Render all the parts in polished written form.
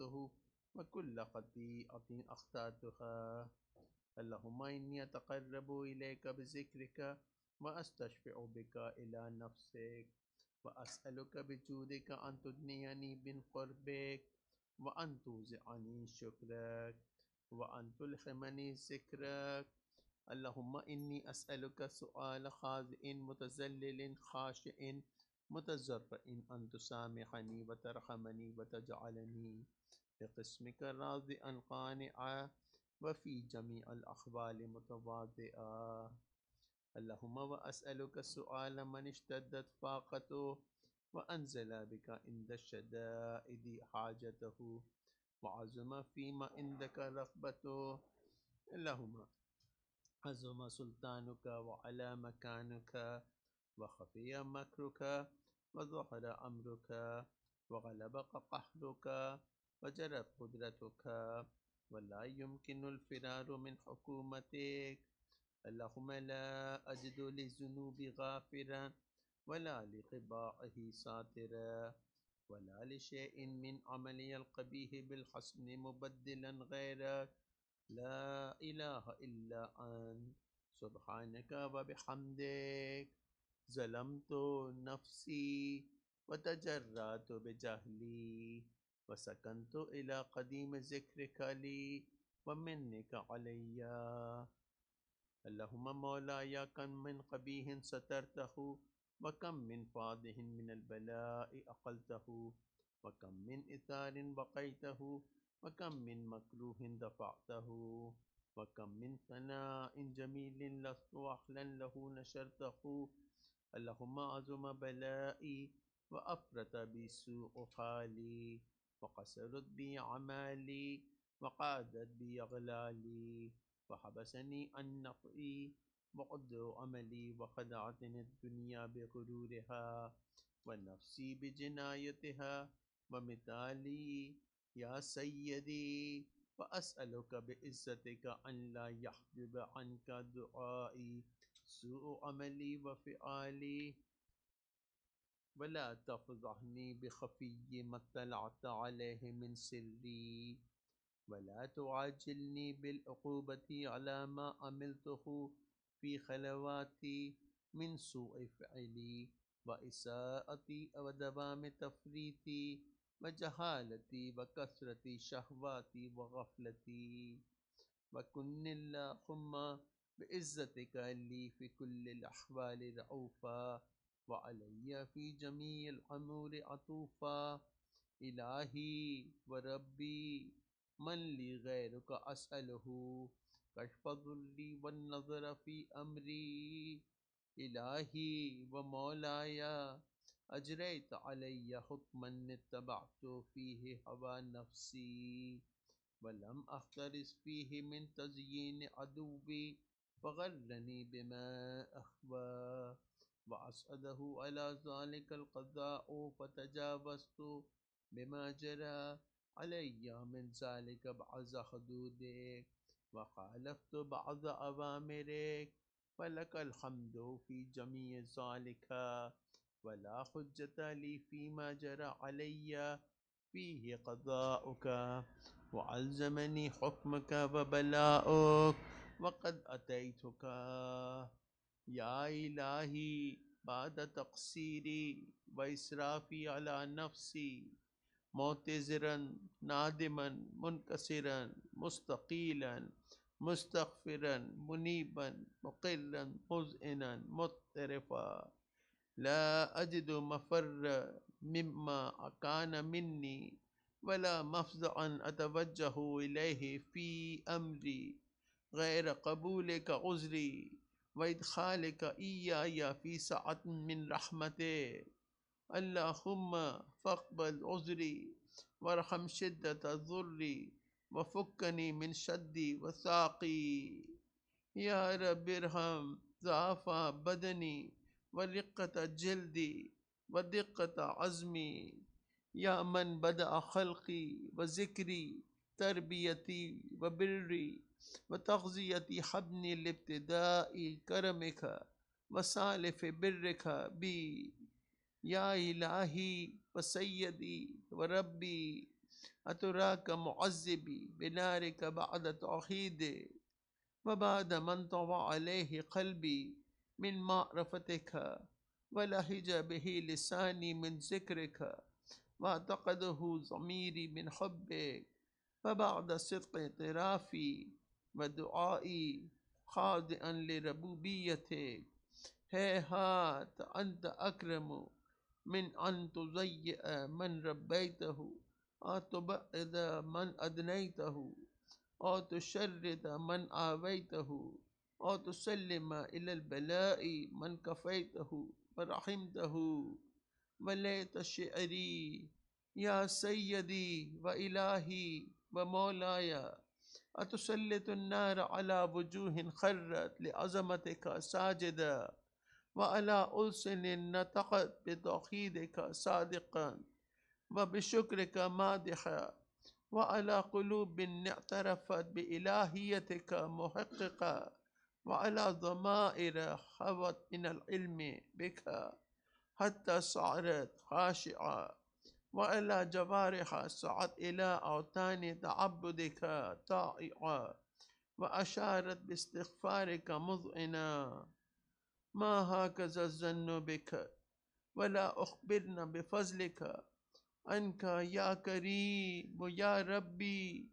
صليته وكل خطيئة أخطأتها. اللهم إني أتقرب إليك بذكرك وأستشفع بك إلى نفسك وأسألك بجودك أن تدنيني من قربك وأن توزعني شكرك وأن تلهمني ذكرك. اللهم إني أسألك سؤال خاضع متذلل خاشع متضرع أن تسامحني وترحمني وتجعلني بقسمك راضيا قانعا وفي جميع الأحوال متواضعا. اللهم وأسألك سؤال من اشتدت فاقته وأنزل بك عند الشدائد حاجته وعزم فيما عندك رغبته. اللهم عزم سلطانك وعلى مكانك وخفي مكرك وظهر أمرك وغلبك قهرك وجرت قدرتك ولا يمكن الفرار من حكومتك. اللهم لا أجد للذنوب غافرا ولا لقبائه ساترا ولا لشيء من عملي القبيح بالحسن مبدلا غيرك. لا إله إلا أنت سبحانك وبحمدك ظلمت نفسي وتجرأت بجهلي وسكنت إلى قديم ذكرك لي ومنك علي. اللهم مولاي كم من قبيح سترته وكم من فاضح من البلاء أقلته وكم من إثار بقيته وكم من مكروه دفعته وكم من ثناء جميل لست أهلا له نشرته. اللهم عظم بلائي وأفرط بي سوء حالي وقصرت بي أعمالي وقعدت بي أغلالي وحبسني عن نفعي وقدر عملي وخدعتني الدنيا بغرورها ونفسي بجنايتها ومثالي يا سيدي. وأسألك بعزتك أن لا يحجب عنك دعائي سوء عملي وفعالي ولا تفضحني بخفي ما اطلعت عليه من سري ولا تعاجلني بالعقوبة على ما عملته في خلواتي من سوء فعلي وإساءتي ودوام تفريطي وجهالتي وكثرة شهواتي وغفلتي. وكن اللهم بعزتك لي في كل الأحوال رؤوفا وعلي في جميع الأمور عطوفا. إلهي وربي من لي غيرك أسأله كشف ضري والنظر في أمري. إلهي ومولاي أجريت علي حكما اتبعت فيه هوى نفسي ولم أخترس فيه من تزيين عدوي فغرني بما أخوى وأسعده على ذلك القضاء فتجاوزت بما جرى علي من ذلك بعض حدودك وخالفت بعض أوامرك فلك الحمد في جميع ذلك ولا حجة لي فيما جرى علي فيه قضاؤك وألزمني حكمك وبلاؤك وقد أتيتك يا إلهي بعد تقصيري وإسرافي على نفسي معتذرا نادما منكسرا مستقيلا مستغفرا منيبا مقلا مذعنا مضطرفا لا أجد مفر مما كان مني ولا مفزعا أتوجه إليه في أمري غير قبولك عذري وإدخالك إياي في سعة من رحمتك. اللهم فاقبل عذري وارحم شدة ضري وفكني من شدي وثاقي. يا رب ارحم ضعف بدني ورقة جلدي ودقة عزمي. يا من بدأ خلقي وذكري تربيتي وبري وتغذيتي حبني لابتداء كرمك وسالف برك بي. يا إلهي وسيدي وربي أتراك معذبي بنارك بعد توحيدي وبعد ما انطوى عليه قلبي من معرفتك ولهج به لساني من ذكرك واعتقده ضميري من حبك فبعد صدق اعترافي ودعائي خاضعا لربوبيتك هيهات أنت أكرم من أن تضيء من ربيته أو تبعد من أدنيته أو تشرد من آويته أو تسلم إلى البلاء من كفيته ورحمته وليت شعري يا سيدي وإلهي ومولاي أتسلط النار على وجوه خرت لعظمتك ساجدا وعلى ألسن نطقت بتوحيدك صادقا وبشكرك مادحا وعلى قلوب اعترفت بإلهيتك محققة وعلى ضمائر حوت من العلم بك حتى صارت خاشعة وعلى جوارح سعت إلى أوتان تعبدك طائعة وأشارت باستغفارك مذعنا ما هكذا الظن بك ولا أخبرنا بفضلك عنك يا كريم يا ربي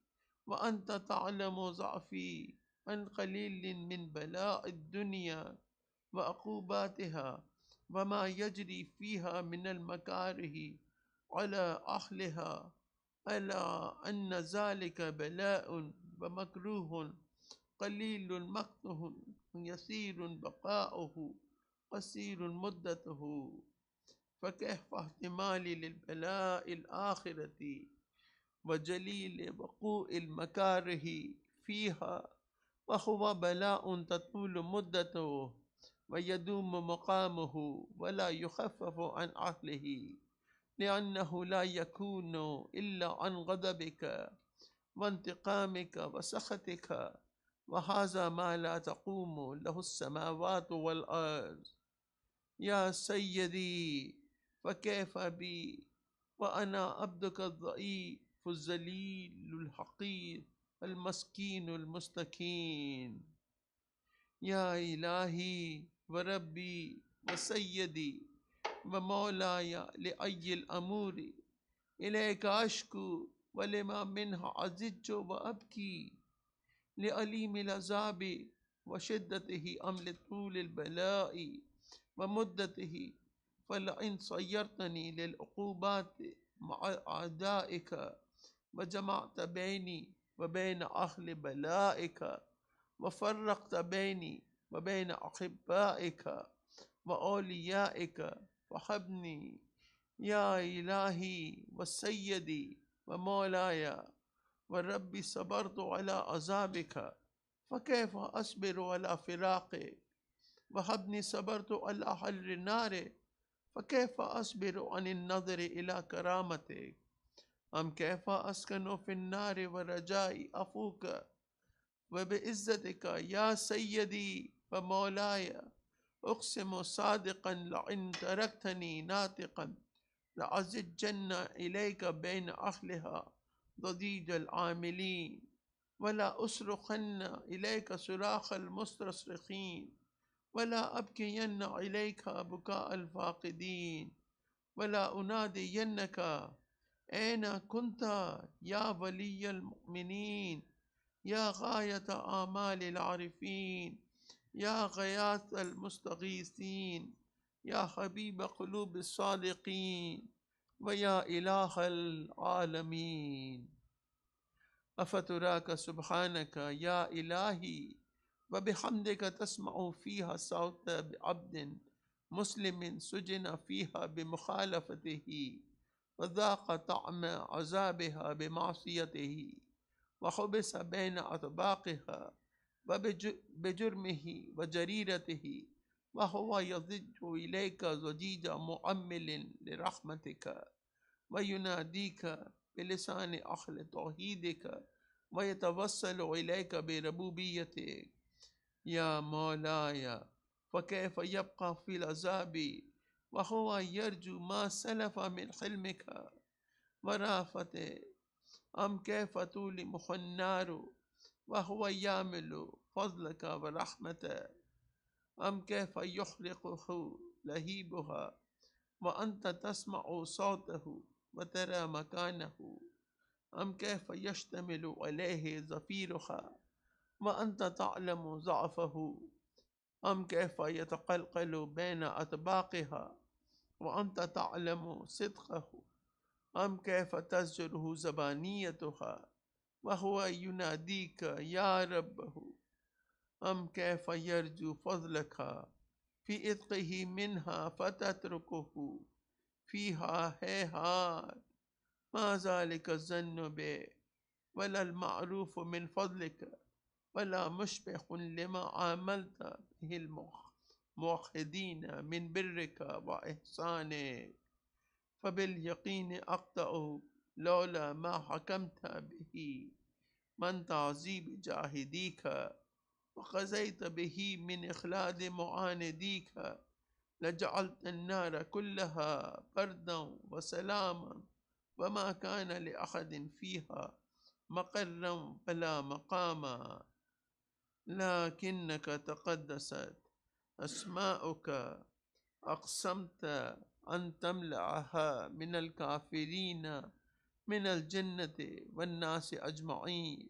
وأنت تعلم ضعفي عن قليل من بلاء الدنيا وعقوباتها وما يجري فيها من المكاره على أهلها ألا أن ذلك بلاء ومكروه قليل مقته يسير بقاؤه قصير مدته فكيف احتمالي للبلاء الآخرة وجليل وقوع المكاره فيها وهو بلاء تطول مدته ويدوم مقامه ولا يخفف عن أهله لأنه لا يكون إلا عن غضبك وانتقامك وسخطك وهذا ما لا تقوم له السماوات والأرض يا سيدي فكيف بي وأنا عبدك الضعيف الذليل الحقير المسكين المستكين يا إلهي وربي وسيدي ومولاي لأي الأمور إليك أشكو ولما منها أزج وأبكي لأليم العذاب وشدته أم لطول البلاء ومدته فلئن صيرتني للعقوبات مع أعدائك وجمعت بيني وبين أهل بلائك وفرقت بيني وبين أحبائك وأوليائك فحبني يا إلهي وسيدي ومولاي وربي صبرت على عذابك فكيف أصبر على فراقك وهبني صبرت على حر النار فكيف أصبر عن النظر إلى كرامتك أم كيف أسكن في النار ورجائي أفوك وبعزتك يا سيدي ومولاي أقسم صادقا لئن تركتني ناطقا لأزجن إليك بين أهلها ضجيج العاملين ولا أصرخن إليك صراخ المستصرخين ولا أبكين إليك بكاء الفاقدين ولا أنادينك أين كنت يا ولي المؤمنين يا غاية آمال العارفين يا غياث المستغيثين يا حبيب قلوب الصادقين ويا إله العالمين أفتراك سبحانك يا إلهي وبحمدك تسمع فيها صوت عبد مسلم سجن فيها بمخالفته وذاق طعم عذابها بمعصيته وحبس بين أطباقها وبجرمه وجريرته وهو يضج إليك ضجيج مؤمل لرحمتك ويناديك بلسان أهل توحيدك ويتوسل إليك بربوبيتك يا مولاي فكيف يبقى في العذاب وهو يرجو ما سلف من حلمك ورأفتك أم كيف تولمح النار وهو يعمل فضلك ورحمته؟ أم كيف يحرقه لهيبها وأنت تسمع صوته وترى مكانه؟ أم كيف يشتمل عليه زفيرها وأنت تعلم ضعفه؟ أم كيف يتقلقل بين أطباقها وأنت تعلم صدقه؟ أم كيف تزجره زبانيتها وهو يناديك يا ربه؟ أم كيف يرجو فضلك في إذقه منها فتتركه فيها هيهات؟ ما ذلك الظن به ولا المعروف من فضلك ولا مشبه لما عاملت به الموحدين من برك وإحسانك. فباليقين أقطع لولا ما حكمت به من تعذيب جاهديك وقضيت به من إخلاد معانديك لجعلت النار كلها بردا وسلاما وما كان لأحد فيها مقرا ولا مقاما. لكنك تقدست أسماؤك أقسمت أن تملأها من الكافرين من الجنة والناس أجمعين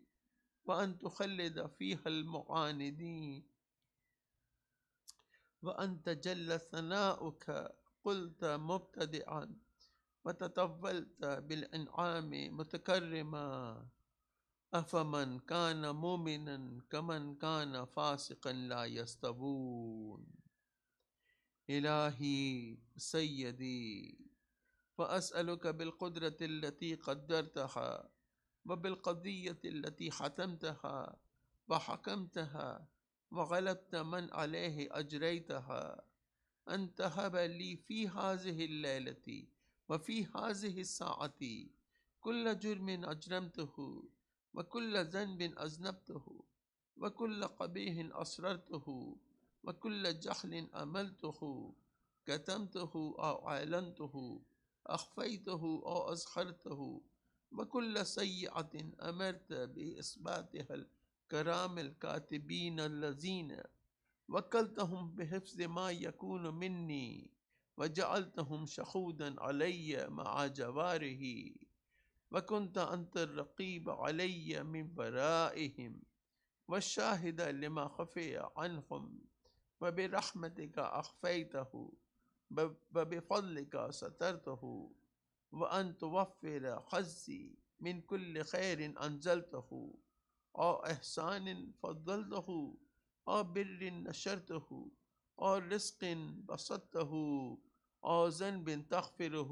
وأن تخلد فيها المعاندين. وأنت جل ثناؤك قلت مبتدئا وتطولت بالإنعام متكرما أفمن كان مؤمنا كمن كان فاسقا لا يستوون. إلهي سيدي فأسألك بالقدرة التي قدرتها وبالقضية التي حتمتها وحكمتها وغلبت من عليه أجريتها أن تهب لي في هذه الليلة وفي هذه الساعة كل جرم أجرمته وكل ذنب أذنبته وكل قبيح أسررته وكل جهل أملته كتمته أو أعلنته أخفيته أو أظهرته وكل سيئة أمرت بإثباتها الكرام الكاتبين الذين وكلتهم بحفظ ما يكون مني وجعلتهم شهودا علي مع جواره وكنت أنت الرقيب علي من ورائهم والشاهد لما خفي عنهم وبرحمتك أخفيته وبفضلك سترته وأن توفر حظي من كل خير أنزلته أو إحسان فضلته أو بر نشرته أو رزق بسطته أو ذنب تغفره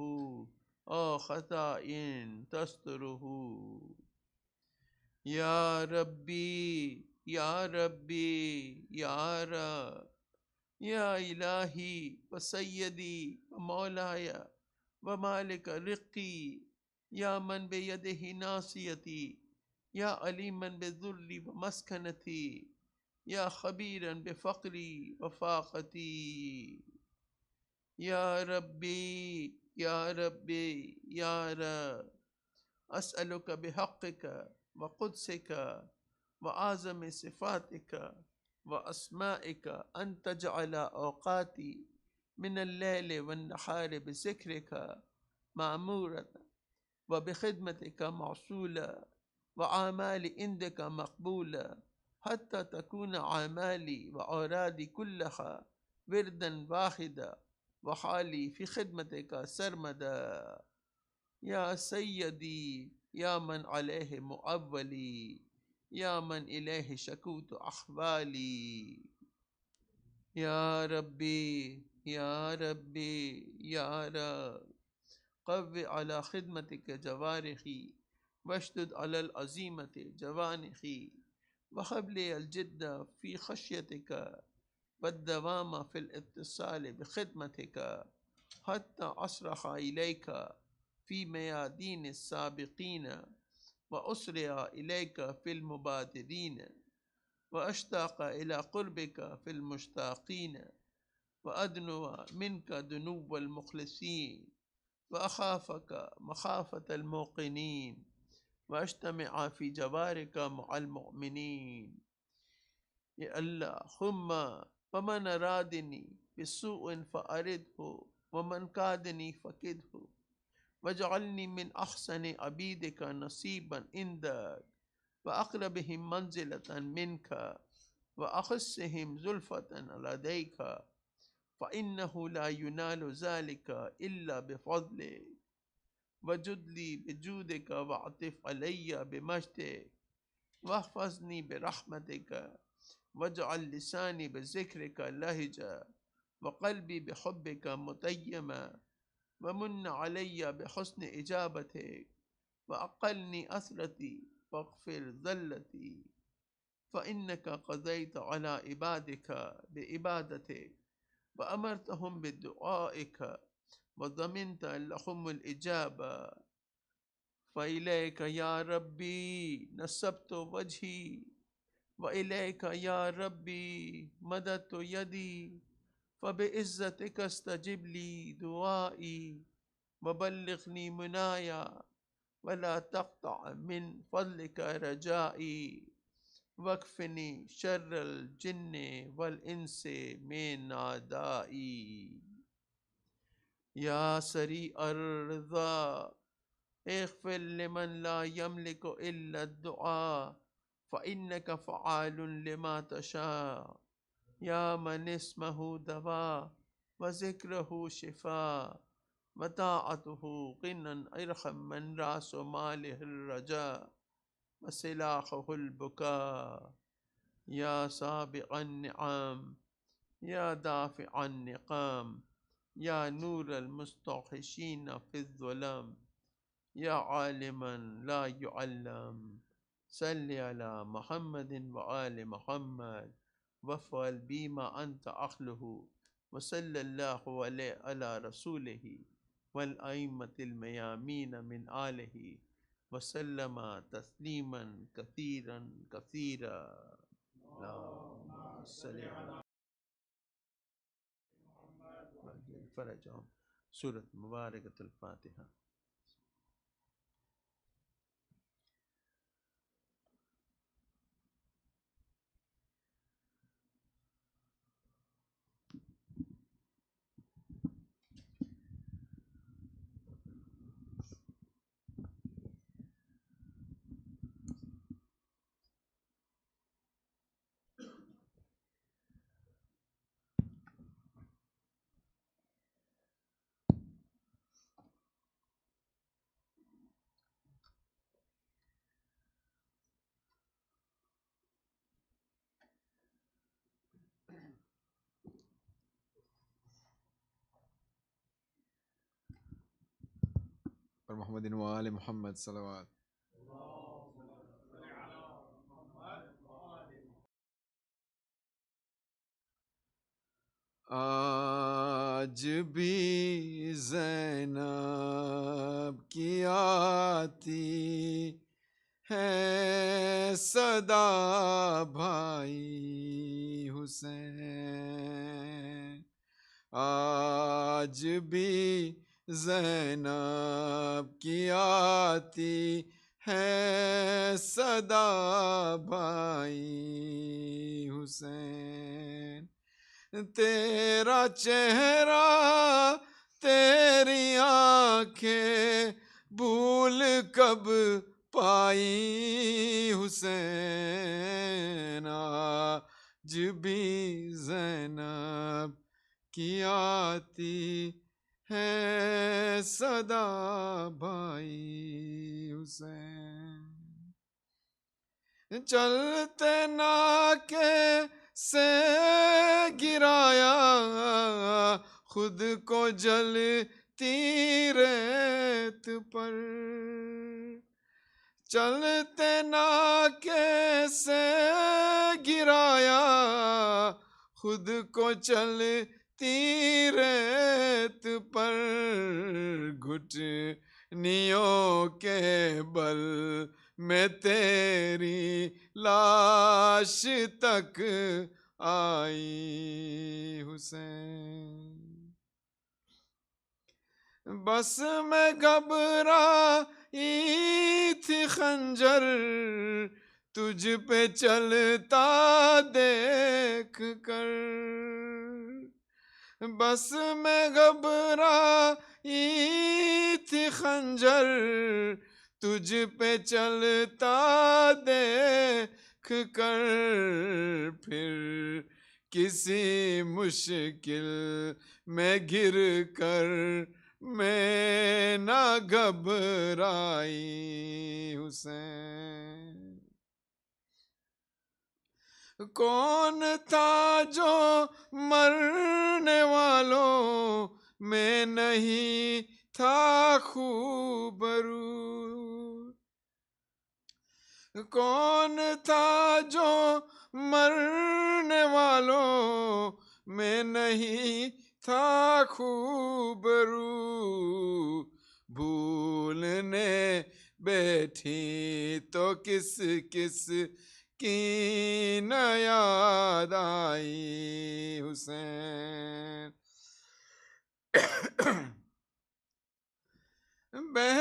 أو خطأ تستره. يا ربي يا ربي يا رب يا إلهي وسيدي ومولاي ومالك رقي يا من بيده ناصيتي يا عليما بذلي ومسكنتي يا خبيرا بفقري وفاقتي. يا ربي يا ربي يا رب أسألك بحقك وقدسك وأعظم صفاتك وأسمائك أن تجعل أوقاتي من الليل والنهار بذكرك معمورة وبخدمتك موصولة وأعمالي عندك مقبولة حتى تكون أعمالي وأورادي كلها وردا واحدا وحالي في خدمتك سرمدا. يا سيدي يا من عليه مؤولي يا من إليه شكوت أحوالي. يا ربي يا ربي يا رب قو على خدمتك جوارحي واشدد على العزيمة جوانحي وهب لي الجد في خشيتك والدوام في الاتصال بخدمتك حتى أصرخ إليك في ميادين السابقين وأسرع إليك في المبادرين وأشتاق إلى قربك في المشتاقين وأدنو منك دنو المخلصين وأخافك مخافة الموقنين वअज्तमिअ फ़ी जवारिका मअल मुअमिनीन। या अल्लाह हुम्मा वमन अरादनी बिस्सूइन फ़अरिदहु वमन कादनी फ़किदहु वजअलनी मिन अहसनि अबीदिका नसीबन इंदक वअक़रबिहिम मंज़िलतन मिनका वअख़स्सिहिम ज़ुल्फ़तन लदैका फ़इन्नहु ला युनालु ज़ालिका इल्ला बिफ़ज़लिक वजुदली बिजूदिका वअतिफ़ अलैया बिमजदिक वहफ़ज़नी बिरहमतिका वजअल लिसानी बिज़िक्रिका लहिजा वक़ल्बी बिहुब्बिका मुतय्यमा वमुन्न अलैया बिहुस्नि इजाबतिक वअक़्क़लनी असरती वग़फ़िर ज़ल्लती फ़इन्नका क़ज़ैत अला इबादिका बिइबादतिक वअमरतहुम बिदुआइका वज़मिनत लहुमुल इजाबा फ़इलैका या रब्बी नसब्तु वजही वइलैका या रब्बी मददतु यदी फ़बिइज़्ज़तिका अस्तजिब ली दुआई वबल्लिग़नी मुनाया वला तक़्तअ मिन फ़ज़लिका रजाई वक्फ़िनी शर्रल जिन्नि वल इंसि मिन आदाई। या सरी अर्ज़ा इग़फ़िर लिमन ला यमलिकु इल्ला दुआ फ़इन्नका फ़आलुन लिमा तशा। या मन इस्महु दवा व ज़िक्रुहु शिफ़ा व ताअतुहु ग़िनन इरहम मन रासु मालिहिर रजा व सिलाहुल बुका। या साबिग़न निअम या दाफ़िअन निक़ाम या नूरल मुस्तग़शिन फ़िज़्ज़ुलम या आलिमन ला युअल्लम सल्लि अला मुहम्मदिन व आलि मुहम्मद वफ़अल बीमा अंत अहलुहु व सल्लल्लाहु अलैहि अला रसूलिही वल अइम्मतिल मयामीन मिन आलिही व सल्लम तस्लीमन कसीरन कसीरा। अल्लाहुम्मा सल्लि अला फरजहुम। सूरत मुबारकतुल फातिहा। और मोहम्मदिन व आले मोहम्मद सल्लल्लाहु। आज भी ज़ैनब की आती है सदा भाई हुसैन। आज भी ज़ैनब की आती है सदा भाई हुसैन। तेरा चेहरा तेरी आंखें भूल कब पाई हुसैन। आज भी ज़ैनब की आती है सदा भाई हुसैन। चलते नाके से गिराया खुद को जलती रेत पर। चलते नाके से गिराया खुद को चलती रेत पर। घुटनियों के बल में तेरी लाश तक आई हुसैन। बस मैं घबराई थी खंजर तुझ पे चलता देख कर, बस मैं घबराई थी खंजर तुझ पे चलता देख कर, फिर किसी मुश्किल में घिर कर मैं ना घबराई हुसैन। कौन था जो मरने वालों में नहीं था खूबरू, कौन था जो मरने वालों में नहीं था खूबरू, भूलने बैठी तो किस किस की न याद आई हुसैन। बह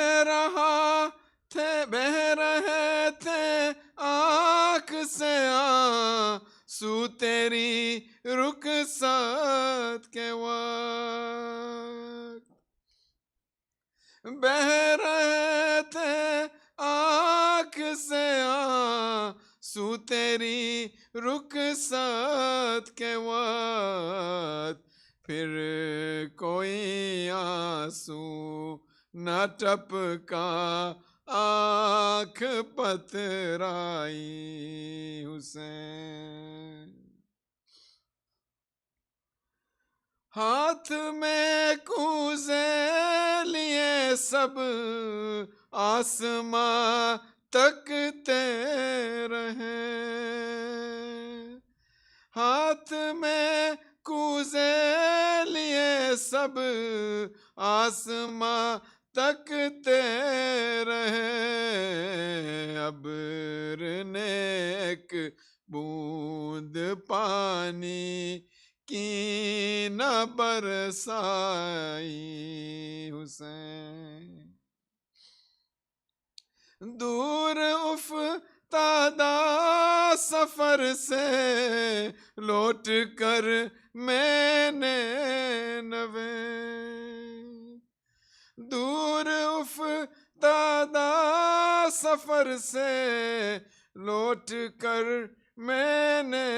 रहे थे आँख से आंसू तेरी रुखसत के वक्त, बह रहे थे आँख से आंसू तेरी रुखसत के वक्त, फिर कोई आंसू न टपका आँख पतराई हुसैन। हाथ में कूजे लिए सब आसमां तकते रहे, हाथ में कूजे लिए सब आसमां तकते रहे, अब्र ने एक बूंद पानी की न बरसाई हुसैन। दूर उफ्तादा सफर से लौट कर मैंने नवे, दूर उफ्तादा सफर से लौट कर मैंने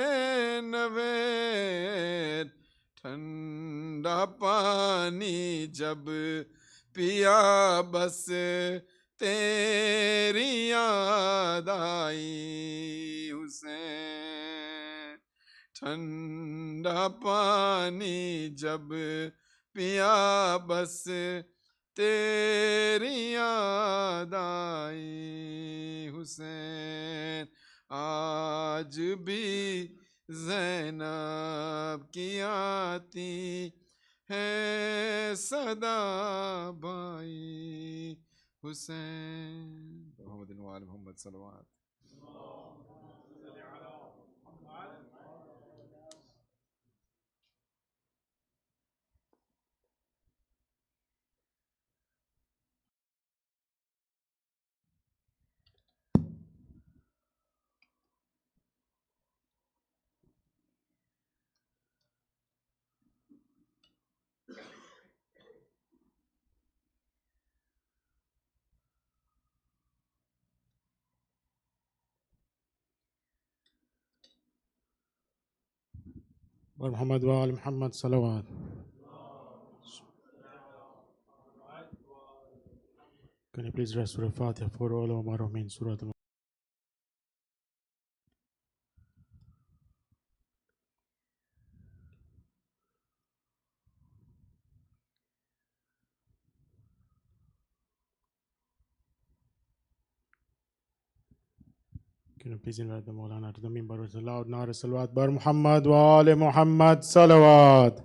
नवे, ठंडा पानी जब पिया बस तेरी याद आई हुसैन। ठंडा पानी जब पिया बस तेरी याद आई हुसैन। आज भी ज़ैनब की आती है सदा भाई हुसैन। मोहम्मद वाल मोहम्मद सल्लल्लाहु। محمد وآل محمد صلوات. Can you please rest for a Fatiha for all of our Amin Surah Al. Can you please invite the Maulana to the minbar with a loud Nara Salawat Bar Muhammad wa Ali Muhammad Salawat.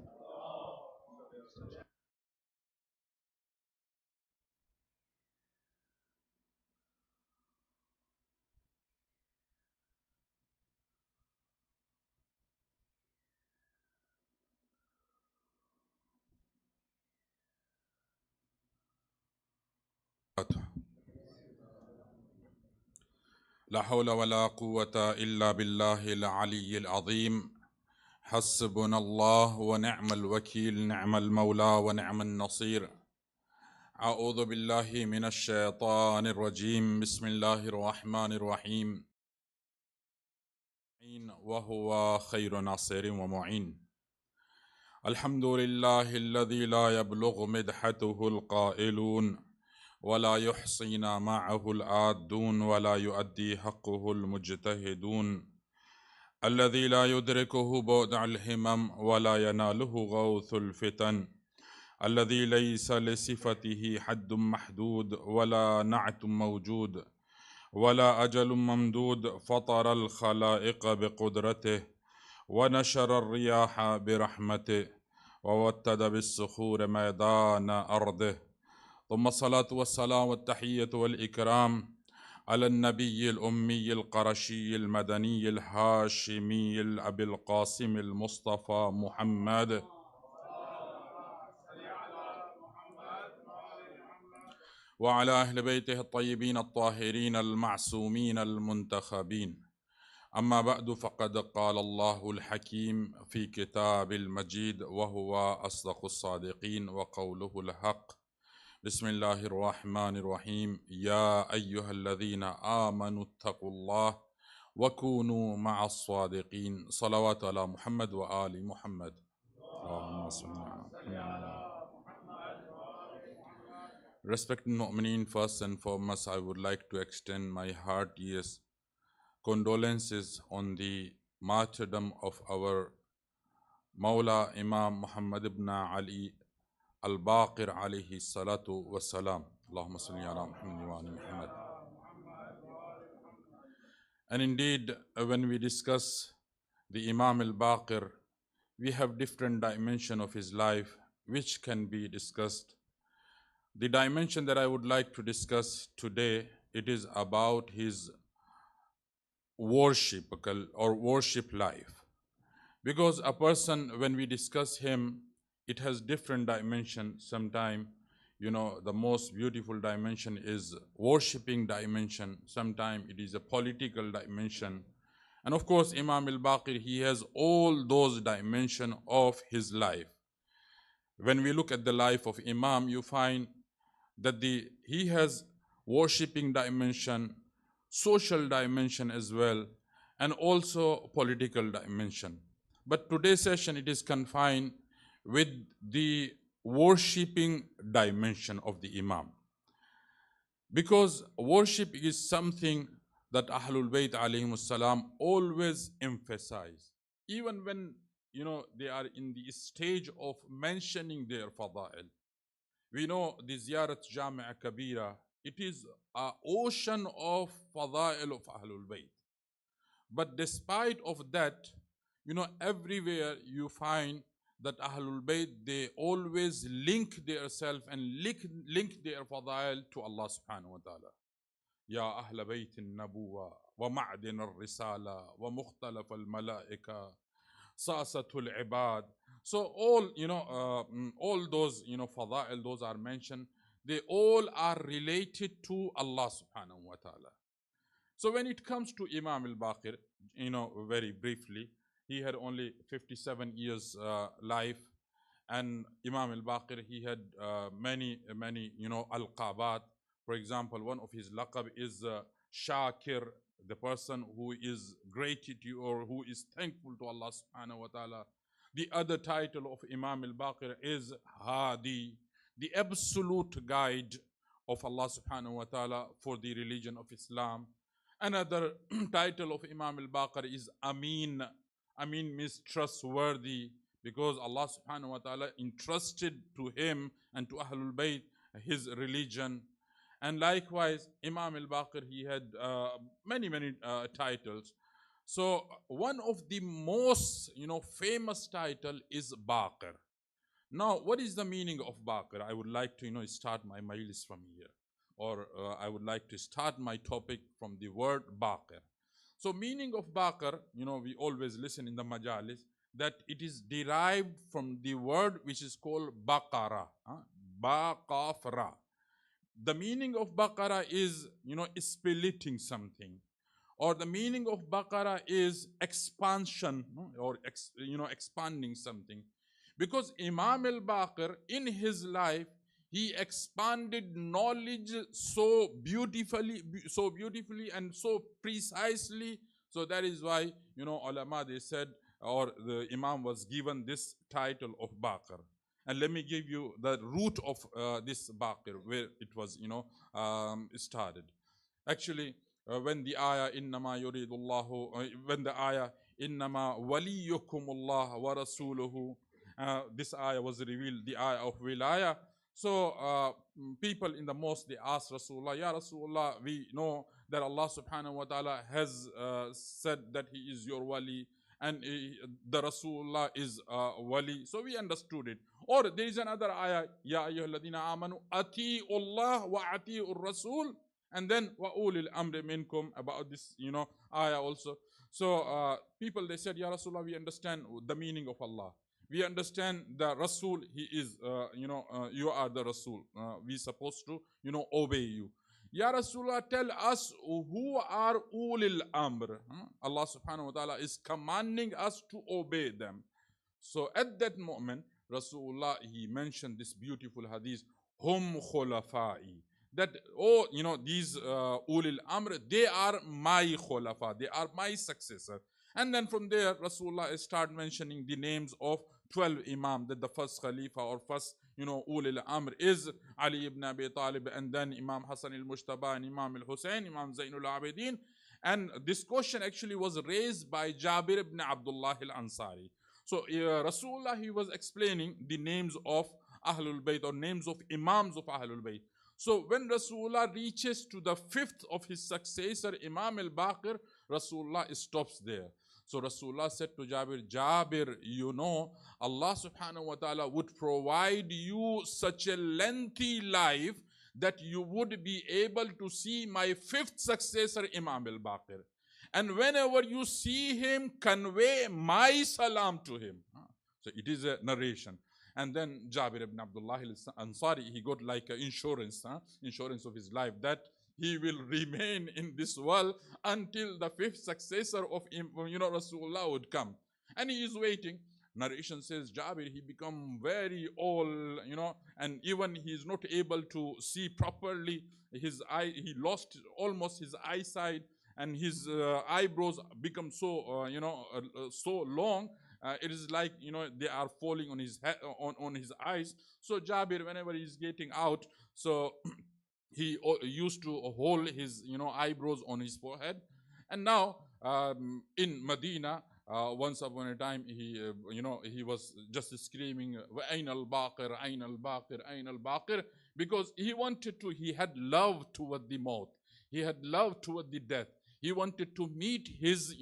لا حول ولا قوة إلا بالله العلي العظيم حسبنا الله ونعم الوكيل نعم المولى ونعم النصير أعوذ بالله من الشيطان الرجيم بسم الله الرحمن الرحيم وهو خير ناصر ومعين الحمد لله الذي لا يبلغ مدحته القائلون ولا يحصينا معه الآدون ولا يؤدي حقه المجتهدون الذي لا يدركه بودع الهمم ولا يناله غوث الفتن الذي ليس لصفته حد محدود ولا نعت موجود ولا أجل ممدود فطر الخلائق بقدرته ونشر الرياح برحمته ووتد بالصخور ميدان أرضه ثم الصلاة والسلام والتحية والإكرام على النبي الأمي القرشي المدني الهاشمي الأبي القاسم المصطفى محمد وعلى أهل بيته الطيبين الطاهرين المعصومين المنتخبين أما بعد فقد قال الله الحكيم في كتاب المجيد وهو أصدق الصادقين وقوله الحق بسم الله الرحمن الرحيم يا أيها الذين آمنوا اتقوا الله وكونوا مع الصادقين صلوات على محمد وآل محمد اللهم صل على محمد. Respected Mu'mineen, first and foremost, I would like to extend my heartiest condolences on the martyrdom of our Mawla Imam Muhammad ibn Ali al-Baqir alayhi salatu wassalam. Allahumma salli ala Muhammad wa ali Muhammad. And indeed, when we discuss the Imam al-Baqir, we have different dimension of his life which can be discussed. The dimension that I would like to discuss today, it is about his worship or worship life. Because a person, when we discuss him, it has different dimensions. Sometimes, the most beautiful dimension is worshipping dimension. Sometimes it is a political dimension. And of course, Imam al-Baqir, he has all those dimensions of his life. When we look at the life of Imam, you find that he has worshipping dimension, social dimension as well, and also political dimension. But today's session, it is confined with the worshipping dimension of the Imam. Because worship is something that Ahlul Bayt alayhimus salam always emphasize. Even when, they are in the stage of mentioning their fada'il. We know the Ziyarat Jami'a Kabira, it is an ocean of fada'il of Ahlul Bayt. But despite of that, everywhere you find that Ahlul Bayt, they always link themselves and link their fada'il to Allah subhanahu wa ta'ala. Ya Ahl Bayt al-Nabuwa wa Ma'din al-Risala wa Mukhtalaf al-Malaika Sasatul Ibad. So all those, fada'il, those are mentioned. They all are related to Allah subhanahu wa ta'ala. So when it comes to Imam al-Baqir, very briefly, he had only 57 years life. And Imam al-Baqir, he had many, al-qabat. For example, one of his laqab is Shakir, the person who is gratitude or who is thankful to Allah subhanahu wa ta'ala. The other title of Imam al-Baqir is Hadi, the absolute guide of Allah subhanahu wa ta'ala for the religion of Islam. Another title of Imam al-Baqir is Amin. Amin means trustworthy, because Allah subhanahu wa ta'ala entrusted to him and to Ahlul Bayt his religion. And likewise, Imam al-Baqir, he had many titles. So one of the most famous title is Baqir. Now, what is the meaning of Baqir? I would like to start my majlis from here, or I would like to start my topic from the word Baqir. So meaning of Baqir, we always listen in the majalis that it is derived from the word which is called Baqara, Baqafra. the meaning of Baqarah is, splitting something. Or the meaning of Baqarah is expansion, or expanding something. Because Imam al-Baqir, in his life, he expanded knowledge so beautifully and so precisely. So that is why, ulama, they said, or the Imam was given this title of Baqir. And let me give you the root of this Baqir, where it was, started. Actually, when the ayah innama yuridullahu, when the ayah innama waliyukumullah wa rasuluhu, this ayah was revealed, the ayah of wilayah. So people in the mosque, they asked Rasulullah, Ya Rasulullah, we know that Allah subhanahu wa ta'ala has said that he is your wali, and the Rasulullah is wali. So we understood it. Or there is another ayah, Ya ayyuhalladhina amanu ati'ullah wa ati'ur rasul, and then wa ulil amri minkum, about this, ayah also. So people, they said, Ya Rasulullah, we understand the meaning of Allah. We understand the Rasul, he is, you are the Rasul. We supposed to, obey you. Ya Rasulullah, tell us who are ulil amr. Allah subhanahu wa ta'ala is commanding us to obey them. So at that moment, Rasulullah, he mentioned this beautiful hadith, hum khulafai. That, these ulil amr, they are my khulafa, they are my successor. And then from there, Rasulullah start mentioning the names of 12 Imam, that the first Khalifa or first, ulil amr is Ali ibn Abi Talib, and then Imam Hassan al-Mushtaba, and Imam al-Hussein, Imam Zainul Abidin. And this question actually was raised by Jabir ibn Abdullah al-Ansari. So Rasulullah, he was explaining the names of Ahlul Bayt, or names of Imams of Ahlul Bayt. So when Rasulullah reaches to the fifth of his successor, Imam al-Baqir, Rasulullah stops there. So Rasulullah said to Jabir, Jabir, Allah subhanahu wa ta'ala would provide you such a lengthy life that you would be able to see my fifth successor, Imam al-Baqir. And whenever you see him, convey my salam to him. So it is a narration. And then Jabir ibn Abdullah al-Ansari, he got like insurance of his life, that he will remain in this world until the fifth successor of Rasulullah would come. And he is waiting. Narration says Jabir, he become very old, and even he is not able to see properly. His eye, he lost almost his eyesight, and his eyebrows become so, so long. It is like, they are falling on his head, on his eyes. So Jabir, whenever he's getting out, so he used to hold his, eyebrows on his forehead. And now in Medina, once upon a time, he was just screaming, Ayn al-Baqir, Ayn al-Baqir, Ayn al-Baqir, because he had love toward the maut. He had love toward the death. He wanted to meet his,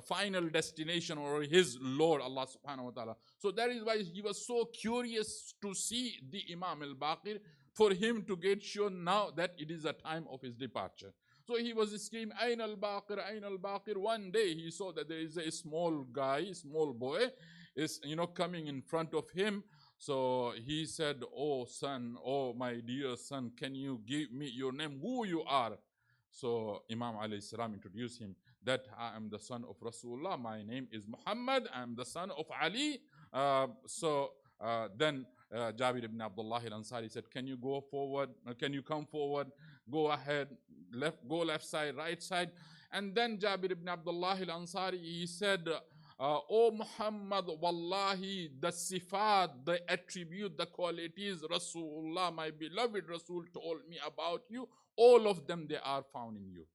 final destination, or his Lord, Allah subhanahu wa ta'ala. So that is why he was so curious to see the Imam al-Baqir, for him to get sure now that it is a time of his departure. So he was screaming, Ayn al-Baqir, Ayn al-Baqir. One day he saw that there is a small guy, small boy, is, coming in front of him. So he said, oh son, oh my dear son, can you give me your name, who you are? So Imam alayhi salam introduced him, that I am the son of Rasulullah, my name is Muhammad, I am the son of Ali. Then Jabir ibn Abdullah al-Ansari said, can you go forward, can you come forward, go ahead, go left side, right side. And then Jabir ibn Abdullah al-Ansari, he said, oh Muhammad, wallahi, the sifat, the attribute, the qualities Rasulullah, my beloved Rasul, told me about you, all of them, they are found in you.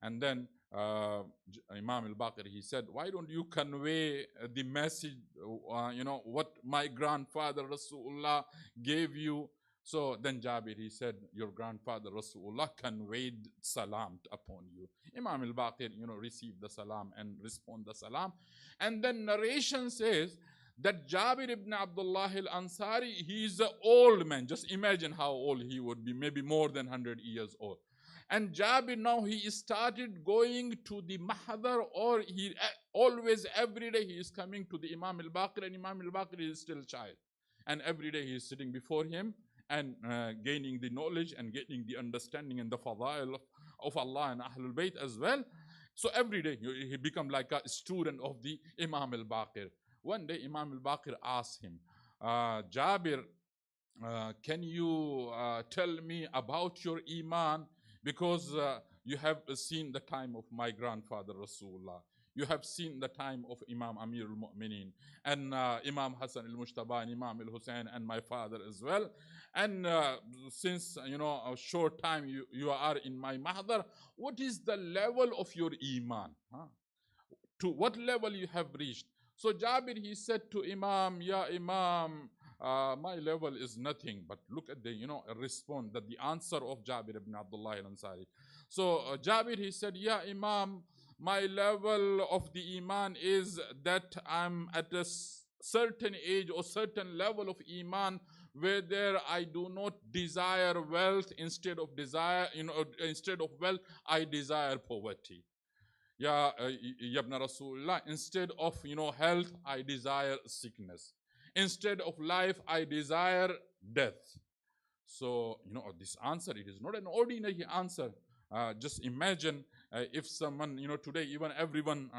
And then Imam al-Baqir, he said, why don't you convey the message, what my grandfather Rasulullah gave you? So then Jabir, he said, your grandfather Rasulullah conveyed salam upon you. Imam al-Baqir, received the salam and respond the salam. And then narration says that Jabir ibn Abdullah al-Ansari, he is an old man. Just imagine how old he would be, maybe more than 100 years old. And Jabir now, he started going to the Mahdar, or he always, every day he is coming to the Imam al-Baqir, and Imam al-Baqir is still a child. And every day he is sitting before him, and gaining the knowledge and getting the understanding and the fadail of Allah and Ahlul Bayt as well. So every day he become like a student of the Imam al-Baqir. One day Imam al-Baqir asked him, Jabir, can you tell me about your Iman? Because you have seen the time of my grandfather Rasulullah. You have seen the time of Imam Amir al-Mu'mineen and Imam Hassan al-Mujtaba and Imam al-Hussein and my father as well. And since, a short time you are in my mahdar, what is the level of your Iman? Huh? To what level you have reached? So Jabir, he said to Imam, Ya Imam, my level is nothing. But look at the, response, that the answer of Jabir ibn Abdullah al-Ansari. So Jabir, he said, Ya Imam, my level of the Iman is that I'm at a certain age or certain level of Iman where there I do not desire wealth. Instead of wealth, I desire poverty. Ya Ibn Rasulullah, instead of health, I desire sickness. Instead of life, I desire death. So this answer, it is not an ordinary answer. Just imagine if someone, today even everyone,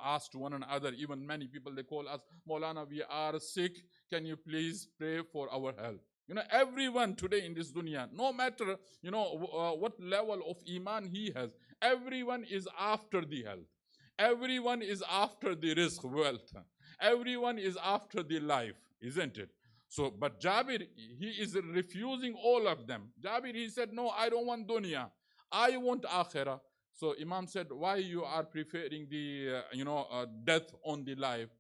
asks one another, even many people, they call us, Maulana, we are sick, can you please pray for our health? Everyone today in this dunya, no matter, what level of Iman he has, everyone is after the health. Everyone is after the rizq, wealth. Everyone is after the life, isn't it? So, but Jabir, he is refusing all of them. Jabir, he said, no, I don't want dunya. I want akhirah. So Imam said, why you are preferring the, death on the life?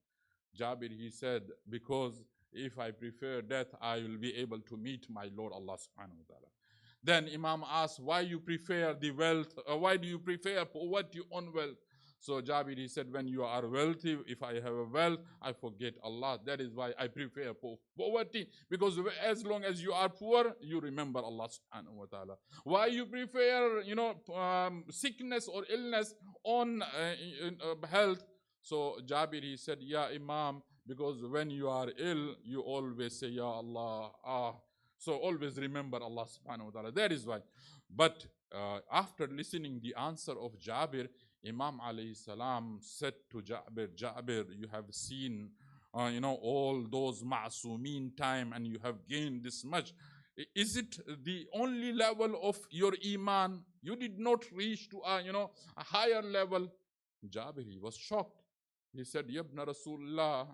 Jabir, he said, because if I prefer death, I will be able to meet my Lord Allah subhanahu wa ta'ala. Then Imam asked, why you prefer the wealth? Why do you prefer poverty on wealth? So Jabir, he said, when you are wealthy, if I have a wealth, I forget Allah. That is why I prefer poverty, because as long as you are poor, you remember Allah subhanahu wa ta'ala. Why you prefer, sickness or illness on health? So Jabir, he said, Ya Imam, because when you are ill, you always say, Ya Allah. So always remember Allah subhanahu wa ta'ala. That is why. But after listening the answer of Jabir, Imam alayhi salam said to Jabir, Jabir, you have seen, all those ma'asumeen time and you have gained this much. Is it the only level of your Iman? You did not reach to a higher level. Jabir, he was shocked. He said, Yabna Rasulullah,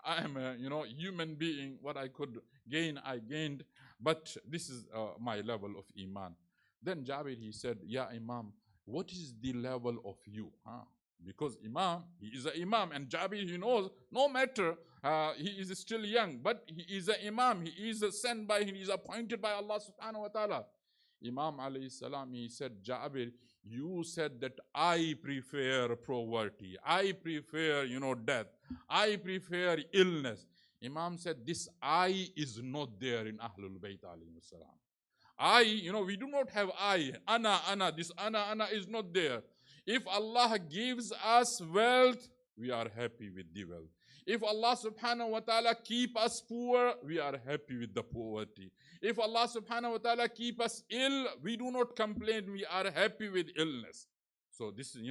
I am a, human being. What I could gain, I gained. But this is my level of Iman. Then Jabir, he said, Ya Imam, what is the level of you? Huh? Because Imam, he is an Imam, and Jabir, he knows, no matter, he is still young, but he is an Imam, he is sent by, he is appointed by Allah subhanahu wa ta'ala. Imam alayhi salam, he said, Jabir, you said that I prefer poverty, I prefer, death, I prefer illness. Imam said, this I is not there in Ahlul Bayt alayhi salam. I, we do not have I. Ana, this ana is not there. If Allah gives us wealth, we are happy with the wealth. If Allah subhanahu wa ta'ala keep us poor, we are happy with the poverty. If Allah subhanahu wa ta'ala keep us ill, we do not complain, we are happy with illness. So this is,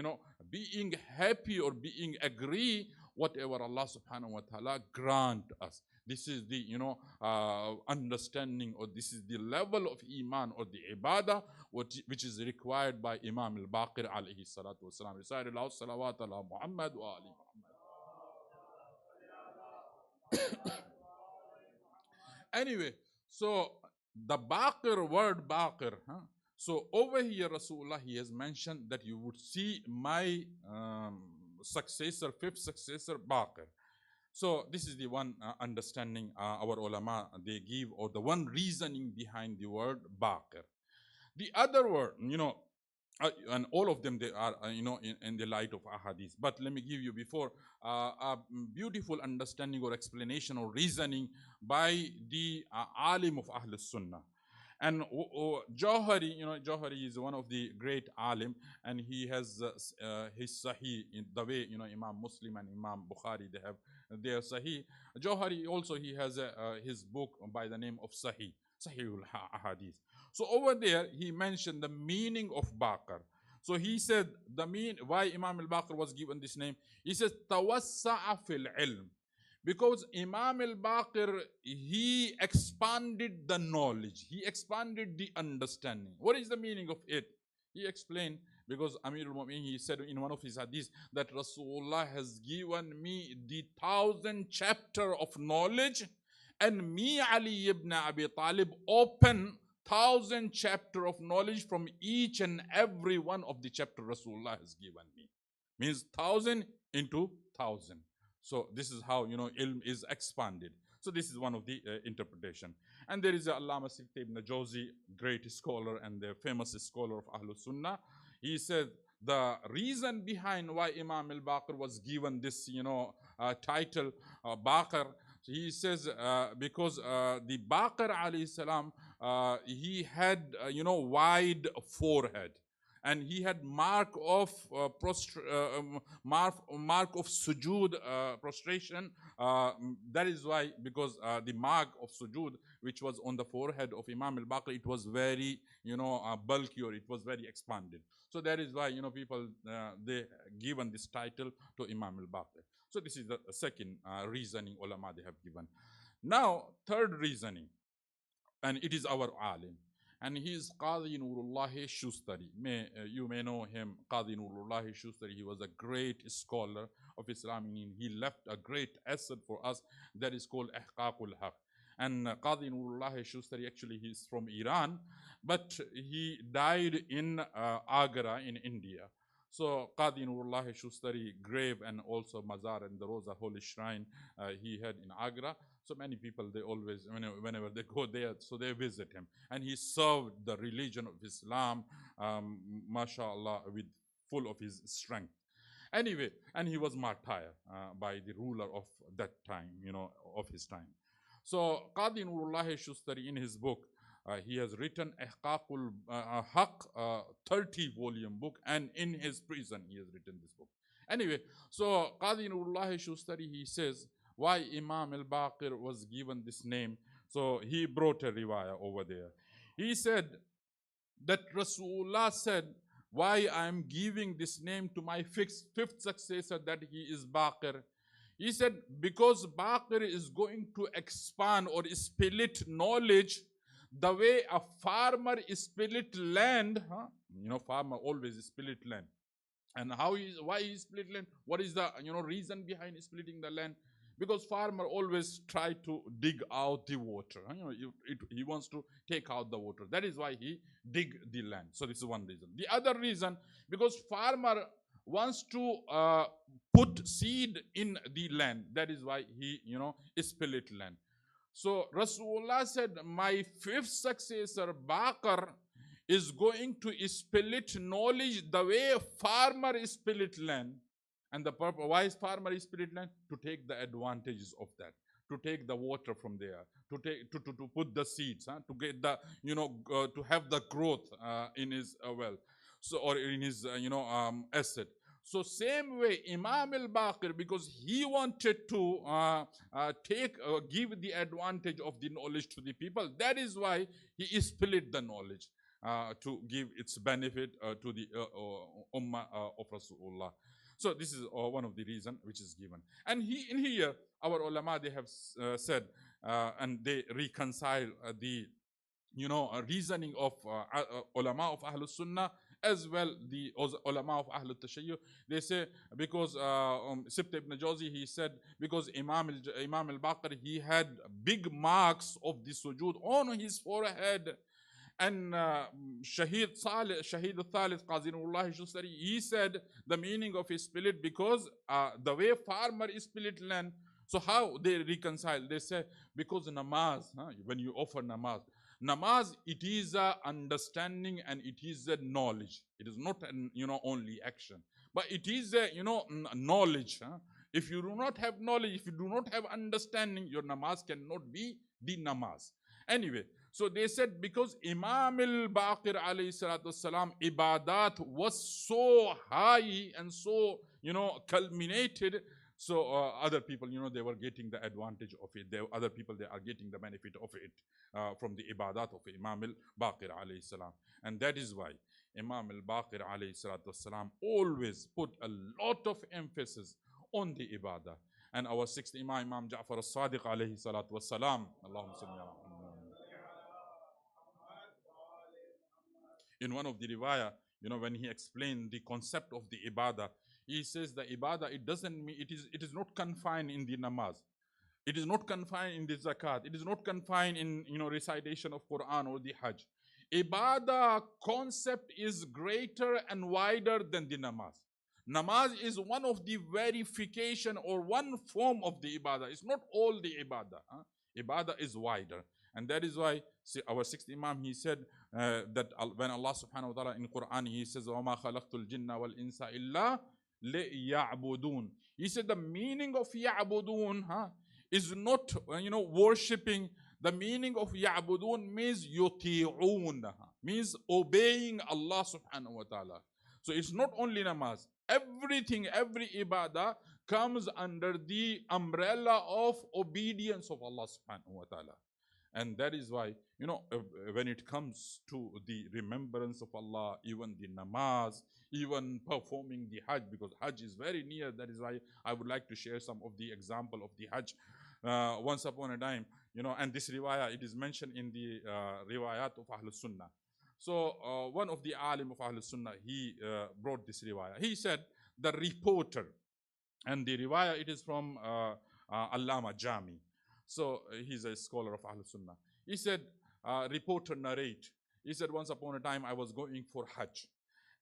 being happy or being agree, whatever Allah subhanahu wa ta'ala grant us. This is the, understanding, or this is the level of Iman or the Ibadah which is required by Imam al-Baqir alayhi salatu wasalam. Recite aloud salawat ala Muhammad wa ali Muhammad. Anyway, so the Baqir, word Baqir, huh? So over here Rasulullah, he has mentioned that you would see my successor, fifth successor, Baqir. So this is the one understanding our ulama they give, or the one reasoning behind the word Baqir. The other word, and all of them they are, in the light of ahadith. But let me give you before a beautiful understanding or explanation or reasoning by the alim of Ahl Sunnah. And Jawhari, Jawhari is one of the great alim, and he has his Sahih in the way, Imam Muslim and Imam Bukhari, they have their Sahih. Jawhari also, he has his book by the name of Sahih. Sahih al-Hadith. So over there, he mentioned the meaning of Baqir. So he said why Imam al-Baqir was given this name. He says, Tawassa'a fil ilm. Because Imam al-Baqir, he expanded the knowledge. He expanded the understanding. What is the meaning of it? He explained, because Amir al-Mu'min, he said in one of his hadiths that Rasulullah has given me the 1,000 chapter of knowledge, and me, Ali ibn Abi Talib, open 1,000 chapter of knowledge from each and every one of the chapter Rasulullah has given me. Means 1,000 into 1,000. So this is how, ilm is expanded. So this is one of the interpretation. And there is Allama ibn Jawzi, great scholar and the famous scholar of Ahlul Sunnah. He said the reason behind why Imam al-Baqir was given this, title, Baqir, he says because the Baqir alayhi salam, he had, wide forehead. And he had mark of sujood, prostration. That is why, because the mark of sujood, which was on the forehead of Imam al-Baqir, it was very, bulky, or it was very expanded. So that is why, people, they given this title to Imam al-Baqir. So this is the second reasoning ulama they have given. Now, third reasoning, and it is our alim. And he is Qadi Nurullah Shustari. You may know him, Qadi Nurullah Shustari. He was a great scholar of Islam. He left a great asset for us that is called Ihqaqul Haq. And Qadi Nurullah Shustari, actually he is from Iran, but he died in Agra in India. So Qadi Nurullah Shustari grave and also Mazar and the Rosa Holy Shrine he had in Agra. So many people, they always, whenever they go there, so they visit him. And he served the religion of Islam, mashallah, with full of his strength. Anyway, and he was martyred by the ruler of that time, of his time. So Qadi Nurullah Shustari, in his book, he has written Ihqaqul Haq, 30-volume book, and in his prison he has written this book. Anyway, so Qadi Nurullah Shustari, he says, why Imam al-Baqir was given this name. So he brought a riwayah over there. He said that Rasulullah said, why I am giving this name to my fifth successor, that he is Baqir. He said, because Baqir is going to expand or split knowledge the way a farmer split land. Farmer always split land. And why he split land? What is the reason behind splitting the land? Because farmer always try to dig out the water. He wants to take out the water. That is why he dig the land. So this is one reason. The other reason, because farmer wants to put seed in the land. That is why he, split land. So Rasulullah said, my fifth successor, Baqir, is going to split knowledge the way farmer split land. And the purpose, why is farmer split land? To take the advantages of that, to take the water from there, to put the seeds, to get the, to have the growth in his well, so, or in his, asset. So same way, Imam al-Baqir, because he wanted to give the advantage of the knowledge to the people, that is why he split the knowledge to give its benefit to the ummah of Rasulullah. So this is one of the reasons which is given. And in here, our ulama, they have said, and they reconcile the, reasoning of ulama of Ahlul Sunnah, as well the ulama of Ahlul Tashayyu. They say, because Sibt ibn Jawzi, he said, because Imam al-Baqir, he had big marks of the sujood on his forehead. And Shaheed al-Thalith, Qazi Nurullah Shustari, he said the meaning of his split, because the way farmer split land. So how they reconcile? They say, because namaz, when you offer namaz, it is a understanding and it is a knowledge. It is not an, only action, but it is a, knowledge. If you do not have knowledge, if you do not have understanding, your namaz cannot be the namaz. Anyway, so they said, because Imam al-Baqir alayhi salatu wasalam, ibadat was so high and so, culminated, So other people, they were getting the advantage of it. Other people, they are getting the benefit of it from the ibadat of Imam al-Baqir alayhi salam. And that is why Imam al-Baqir alayhi salatu wasalam always put a lot of emphasis on the ibadah. And our sixth Imam, Imam Ja'far al-Sadiq alayhi salatu wasalam, Allahumma salli ala Muhammad. In one of the riwayah, when he explained the concept of the ibadah, he says the ibadah, it doesn't mean, it is not confined in the namaz. It is not confined in the zakat. It is not confined in, recitation of Quran or the hajj. Ibadah concept is greater and wider than the namaz. Namaz is one of the verification or one form of the ibadah. It's not all the ibadah. Ibadah is wider. And that is why our sixth Imam, he said that when Allah subhanahu wa ta'ala in Quran, he says, وَمَا خَلَقْتُ الْجِنَّ وَالْإِنسَ إِلَّا لِيَعْبُدُونَ. He said the meaning of يَعْبُدُون is not, worshipping. The meaning of يَعْبُدُون means يُطِيعُون, means obeying Allah subhanahu wa ta'ala. So it's not only namaz. Everything, every ibadah comes under the umbrella of obedience of Allah subhanahu wa ta'ala. And that is why, when it comes to the remembrance of Allah, even the namaz, even performing the hajj, because hajj is very near. That is why I would like to share some of the example of the hajj. Once upon a time, and this riwayah, it is mentioned in the riwayat of Ahlul Sunnah. So one of the alim of Ahlul Sunnah, he brought this riwayah. He said, the reporter, and the riwayah, it is from Allama Jami. So he's a scholar of Ahlul Sunnah. He said, reporter narrate. He said, once upon a time I was going for Hajj.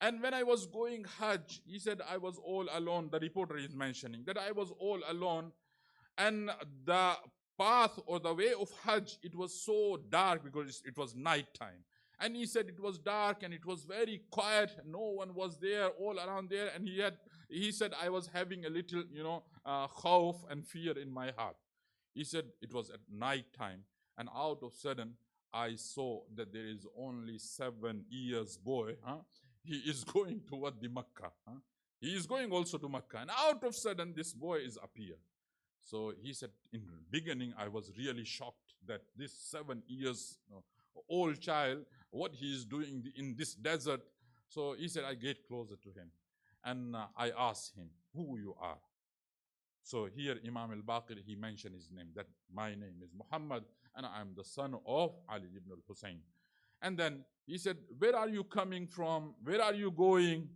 And when I was going Hajj, he said, I was all alone. The reporter is mentioning that I was all alone. And the path or the way of Hajj, it was so dark because it was night time. And he said it was dark and it was very quiet. No one was there, all around there. And he said, I was having a little, khawf and fear in my heart. He said it was at night time, and out of sudden I saw that there is only 7 years boy. He is going toward the Makkah. He is going also to Makkah, and out of sudden this boy is appeared. So he said, in the beginning I was really shocked that this 7 years old child, what he is doing in this desert. So he said, I get closer to him, and I asked him, who you are. So here Imam al-Baqir, he mentioned his name, that my name is Muhammad and I am the son of Ali ibn al-Hussein. And then he said, where are you coming from? Where are you going?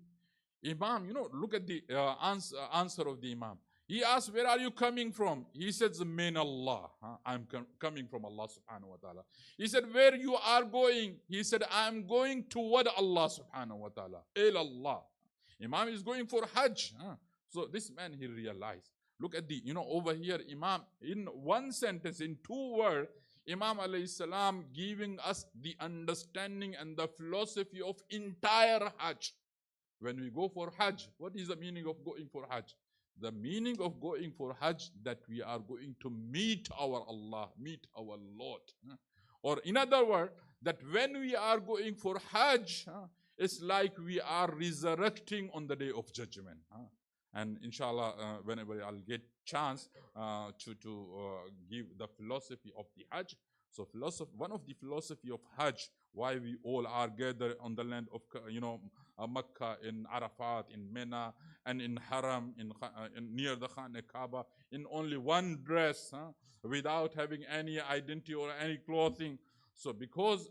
Imam, look at the answer of the Imam. He asked, where are you coming from? He says, min Allah. I'm coming from Allah subhanahu wa ta'ala. He said, where you are going? He said, I'm going toward Allah subhanahu wa ta'ala. Allah. Imam is going for Hajj. So this man, he realized. Look at the, over here, Imam, in one sentence, in 2 words, Imam alayhi salam giving us the understanding and the philosophy of entire Hajj. When we go for Hajj, what is the meaning of going for Hajj? The meaning of going for Hajj, that we are going to meet our Allah, meet our Lord. Or in other words, that when we are going for Hajj, it's like we are resurrecting on the day of judgment. And inshallah, whenever I'll get chance to give the philosophy of the Hajj. So one of the philosophy of Hajj, why we all are gathered on the land of Makkah, in Arafat, in Mina, and in Haram, in near the Khane Kaaba, in only one dress, without having any identity or any clothing. So because,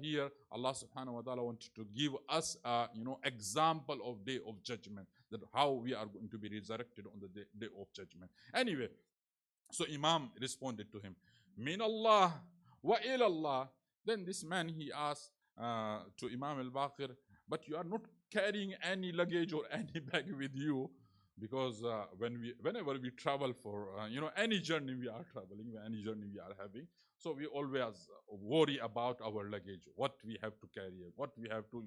here Allah subhanahu wa ta'ala wanted to give us, example of day of judgment, that how we are going to be resurrected on the day of judgment. Anyway, so Imam responded to him, min Allah wa ilallah. Then this man, he asked to Imam al-Baqir, but you are not carrying any luggage or any bag with you, because whenever we travel for, any journey we are traveling, any journey we are having, so we always worry about our luggage, what we have to carry, what we have to,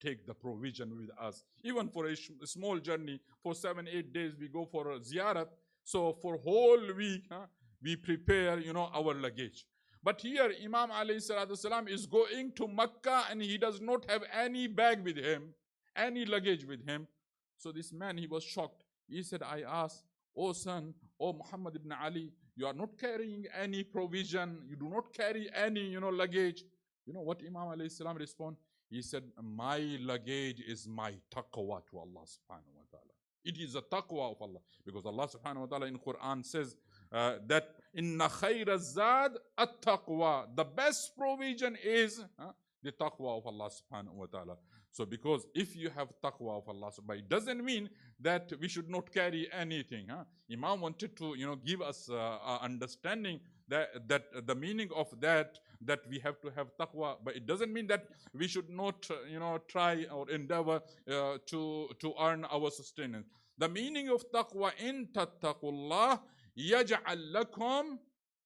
take the provision with us. Even for a small journey, for 7-8 days, we go for a ziyarat. So for whole week, we prepare, our luggage. But here, Imam alayhi salatu wasalam is going to Makkah and he does not have any bag with him, any luggage with him. So this man, he was shocked. He said, I asked, "O son, O Muhammad ibn Ali, you are not carrying any provision, you do not carry any, luggage." You know what Imam alayhi salam respond? He said, "My luggage is my taqwa to Allah subhanahu wa ta'ala." It is a taqwa of Allah. Because Allah subhanahu wa ta'ala in Quran says that inna khayra zad at-taqwa. The best provision is the taqwa of Allah subhanahu wa ta'ala. So because if you have taqwa of Allah, but it doesn't mean that we should not carry anything. Imam wanted to, give us understanding that the meaning of that we have to have taqwa, but it doesn't mean that we should not, try or endeavor to earn our sustenance. The meaning of taqwa, in tattaqullah yaj'al lakum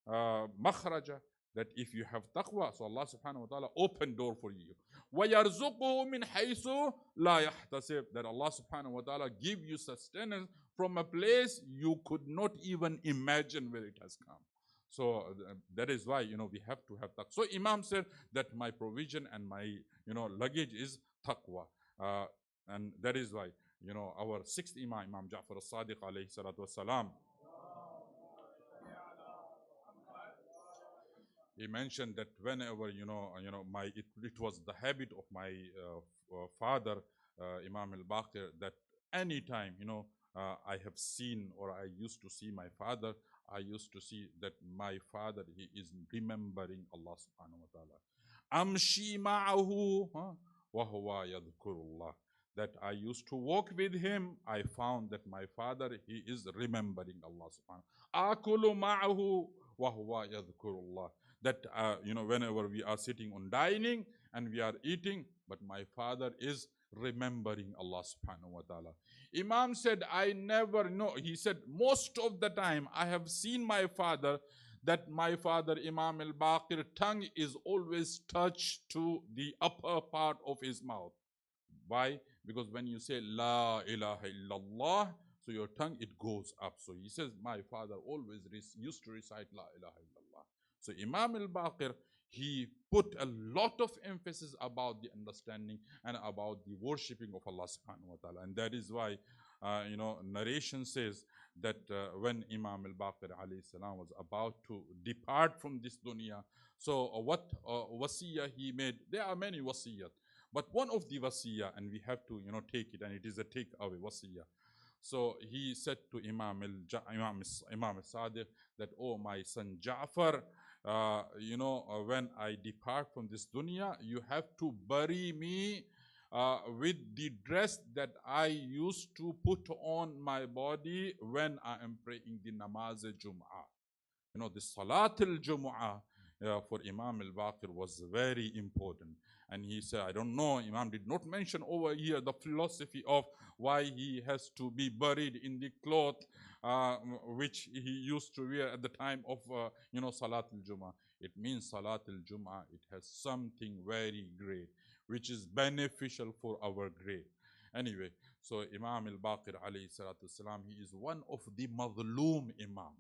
makhraja, that if you have taqwa, so Allah subhanahu wa ta'ala open door for you. وَيَرْزُقُهُ مِنْ حَيْثُ لَا يَحْتَسِبْ, that Allah subhanahu wa ta'ala give you sustenance from a place you could not even imagine where it has come. So that is why, we have to have taqwa. So Imam said that my provision and my, luggage is taqwa. And that is why, our sixth Imam, Imam Ja'far al-Sadiq alayhi salatu wasalam, he mentioned that whenever, it was the habit of my father, Imam al-Baqir, that anytime, I have seen or I used to see my father, I used to see that my father, he is remembering Allah subhanahu wa ta'ala. Amshi ma'ahu wa huwa yadhkurullah. That I used to walk with him, I found that my father, he is remembering Allah subhanahu. Akulu ma'ahu wa huwa yadhkurullah. That, whenever we are sitting on dining and we are eating, but my father is remembering Allah subhanahu wa ta'ala. Imam said, I never know. He said, most of the time I have seen my father, that my father, Imam al-Baqir, tongue is always touched to the upper part of his mouth. Why? Because when you say La ilaha illallah, so your tongue, it goes up. So he says, my father always used to recite La ilaha illallah. So Imam al-Baqir, he put a lot of emphasis about the understanding and about the worshipping of Allah subhanahu wa ta'ala. And that is why, narration says that when Imam al-Baqir alayhi salam was about to depart from this dunya, so what wasiyah he made? There are many wasiyat, but one of the wasiyah, and we have to, take it, and it is a takeaway wasiyah. So he said to Imam al-Sadiq that, oh my son Ja'far, when I depart from this dunya, you have to bury me with the dress that I used to put on my body when I am praying the namaz Jum'ah. The Salat al-Jum'ah for Imam al-Baqir was very important. And he said, I don't know, Imam did not mention over here the philosophy of why he has to be buried in the cloth which he used to wear at the time of, Salat al-Jum'ah. It means Salat al-Jum'ah, it has something very great, which is beneficial for our grave. Anyway, so Imam al-Baqir alayhi salatu wasalam, he is one of the Madloom Imam.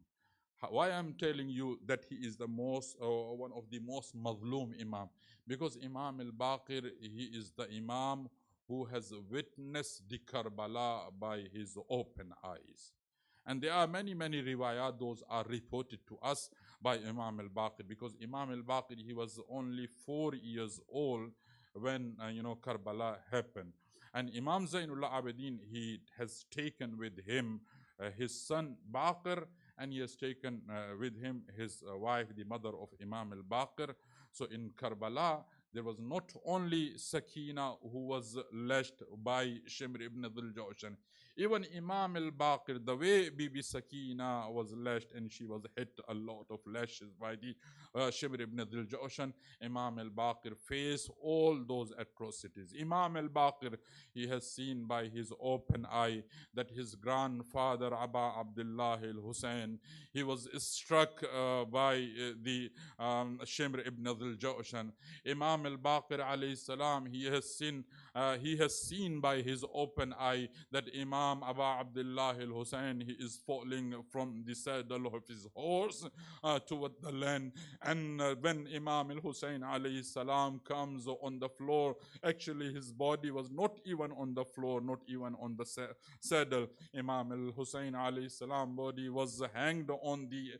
Why I'm telling you that he is the most, one of the most Madloom Imam? Because Imam al-Baqir, he is the Imam who has witnessed the Karbala by his open eyes. And there are many, many riwayat, those are reported to us by Imam al-Baqir, because Imam al-Baqir, he was only 4 years old when, Karbala happened. And Imam Zainul Abidin, he has taken with him his son Baqir, and he has taken with him his wife, the mother of Imam al-Baqir. So in Karbala, there was not only Sakina who was lashed by Shimr ibn Dhul Jawshan. Even Imam al-Baqir, the way Bibi Sakina was lashed, and she was hit a lot of lashes by the Shimr ibn Dhul Jawshan, Imam al-Baqir faced all those atrocities. Imam al-Baqir, he has seen by his open eye that his grandfather Aba Abdullah al-Hussein, he was struck by the Shimr ibn Dhul Jawshan. Imam al-Baqir alayhi salam, he has seen by his open eye that Imam Imam Abu Abdullah al-Hussein, he is falling from the saddle of his horse toward the land. And when Imam al-Hussein alayhi salam comes on the floor, actually his body was not even on the floor, not even on the saddle. Imam al-Hussein alayhi salam body was hanged on the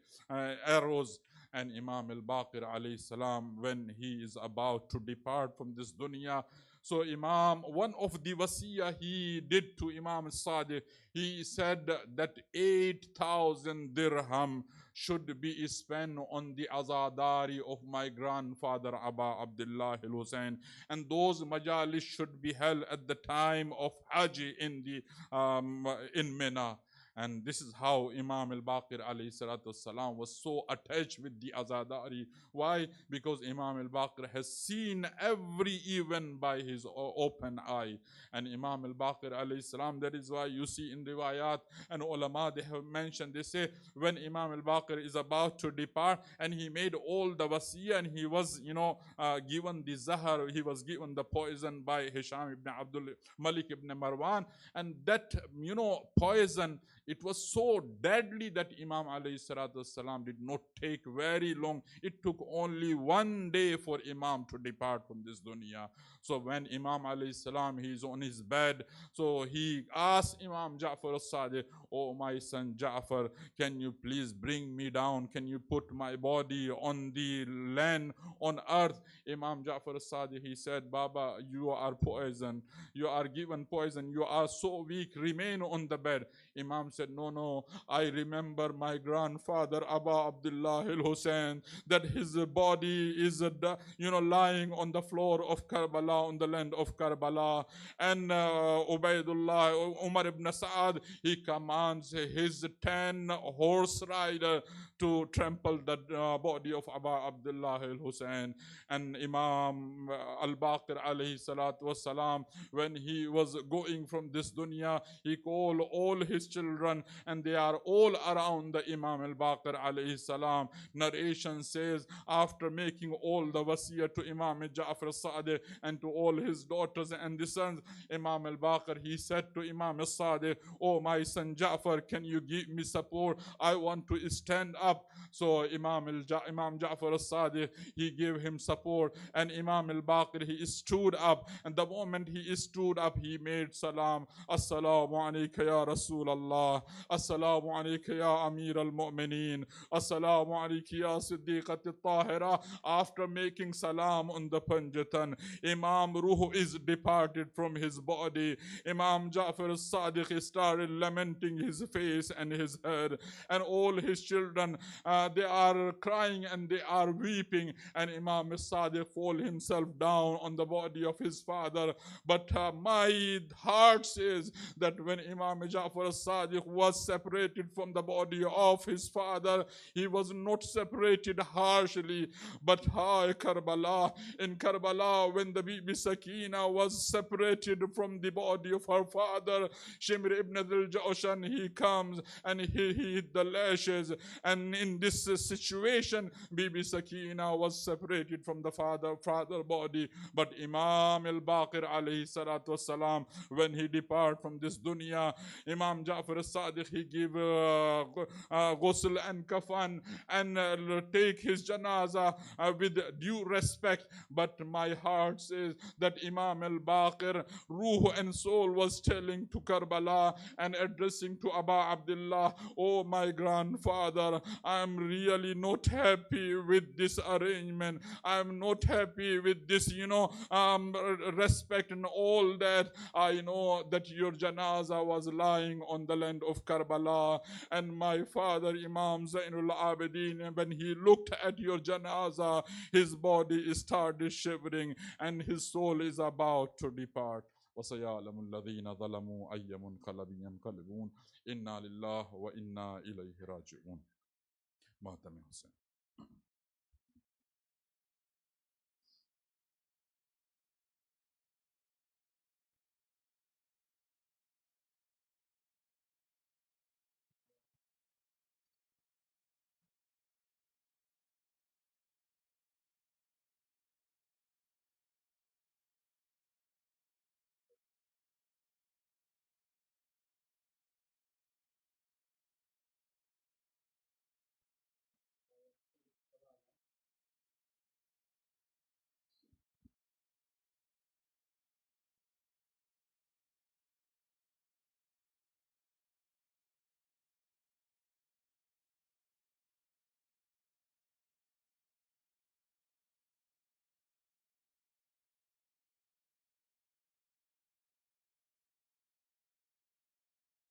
arrows. And Imam al-Baqir alayhi salam, when he is about to depart from this dunya, so Imam, one of the wasiyah he did to Imam al-Sadiq, he said that 8,000 dirham should be spent on the azadari of my grandfather Abu Abdullah al-Hussein, and those majalis should be held at the time of Hajj in Mina. And this is how Imam al-Baqir alayhi salatu wasalam was so attached with the Azadari. Why? Because Imam al-Baqir has seen every event by his open eye. And Imam al-Baqir alayhi salam, that is why you see in riwayat and ulama, they have mentioned, they say when Imam al-Baqir is about to depart and he made all the wasiyah and he was, given the zahar, he was given the poison by Hisham ibn Abdul Malik ibn Marwan. And that, poison, it was so deadly that Imam alayhi salatu wasalam did not take very long. It took only 1 day for Imam to depart from this dunya. So when Imam alayhi salam, he is on his bed, so he asked Imam Ja'far as-Sadiq, "Oh my son Ja'far, can you please bring me down? Can you put my body on the land, on earth?" Imam Ja'far as-Sadiq, he said, "Baba, you are poison. You are given poison. You are so weak. Remain on the bed." Imam said, no, I remember my grandfather Abu Abdullah al-Hussein, that his body is lying on the floor of Karbala, on the land of Karbala. And Ubaidullah, Umar ibn Sa'ad, he commands his 10 horse rider to trample the body of Abu Abdullah al-Hussein. And Imam al-Baqir alayhi salatu wasalam, when he was going from this dunya, he called all his children and they are all around the Imam al-Baqir alayhi salam. Narration says, after making all the wasiyah to Imam Ja'far al-Sadiq and to all his daughters and the sons, Imam al-Baqir, he said to Imam al-Sadiq, "Oh my son Ja'far, can you give me support? I want to stand up." So Imam Ja'far al-Sadiq, he gave him support, and Imam al-Baqir, he stood up, and the moment he stood up, he made salam. "Assalamu alayka ya Rasulallah, assalamu alayka ya Amir al-Mu'mineen, assalamu alayka ya Siddiqat al-Tahira." After making salam on the Panjatan, Imam Ruh is departed from his body. Imam Ja'far al-Sadiq started lamenting his face and his head, and all his children, they are crying and they are weeping, and Imam al-Sadiq fall himself down on the body of his father. But my heart says that when Imam Ja'far al-Sadiq was separated from the body of his father, he was not separated harshly, but Karbala, in Karbala, when the Bibi Sakina was separated from the body of her father, Shimr ibn al-Jawshan, he comes and he hit the lashes, and in this situation, Bibi Sakina was separated from the father body. But Imam al-Baqir alayhi salatu wasalam, when he depart from this dunya, Imam Ja'far al-Sadiq, he give ghusl and kafan and take his janaza with due respect. But my heart says that Imam al-Baqir, ruh and soul, was telling to Karbala and addressing to Abu Abdullah, "Oh my grandfather, I am really not happy with this arrangement. I am not happy with this, respect and all that. I know that your janaza was lying on the land of Karbala, and my father Imam Zainul Abidin, when he looked at your janaza, his body started shivering and his soul is about to depart. وَسَيَعْلَمُ الَّذِينَ ظَلَمُوا أَيَّ مُنْقَلَبٍ يَنْقَلِبُونَ إِنَّا لِلَّهِ وَإِنَّا إِلَيْهِ رَاجِعُونَ." Mahatma Hussain.